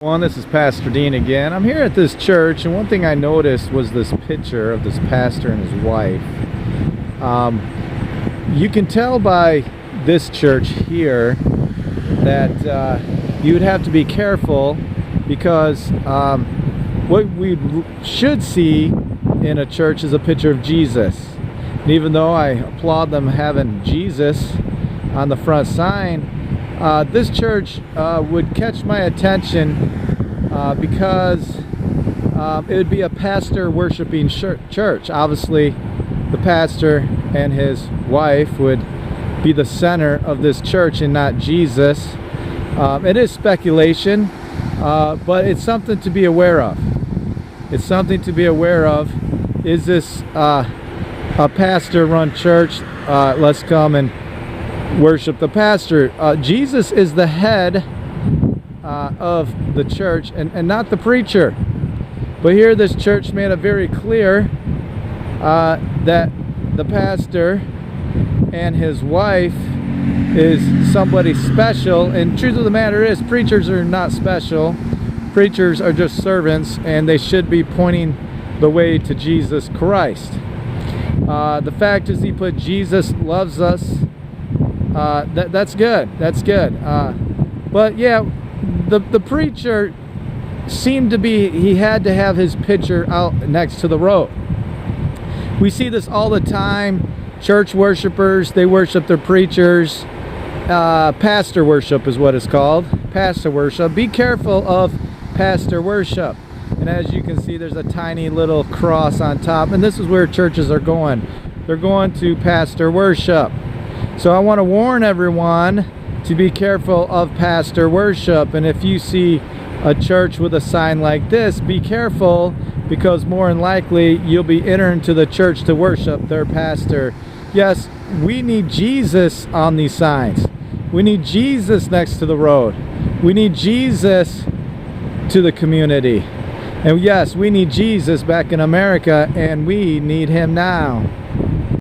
This is Pastor Dean again. I'm here at this church, and one thing I noticed was this picture of this pastor and his wife. You can tell by this church here that you would have to be careful because what we should see in a church is a picture of Jesus. And even though I applaud them having Jesus on the front sign, this church would catch my attention because it would be a pastor worshiping church. Obviously, the pastor and his wife would be the center of this church and not Jesus. It is speculation, but it's something to be aware of. It's something to be aware of. Is this a pastor-run church? Let's come and worship the pastor. Jesus is the head of the church and not the preacher. But here this church made it very clear that the pastor and his wife is somebody special. And truth of the matter is, preachers are not special. Preachers are just servants, and they should be pointing the way to Jesus Christ. The fact is, he put Jesus loves us. That's good. That's good. But yeah, the preacher seemed to be, he had to have his picture out next to the road. We see this all the time. Church worshipers, they worship their preachers. Pastor worship is what it's called. Pastor worship. Be careful of pastor worship. And as you can see, there's a tiny little cross on top. And this is where churches are going. They're going to pastor worship. So I want to warn everyone to be careful of pastor worship. And if you see a church with a sign like this, be careful, because more than likely you'll be entering to the church to worship their pastor. Yes, we need Jesus on these signs. We need Jesus next to the road. We need Jesus to the community. And yes, we need Jesus back in America, and we need him now.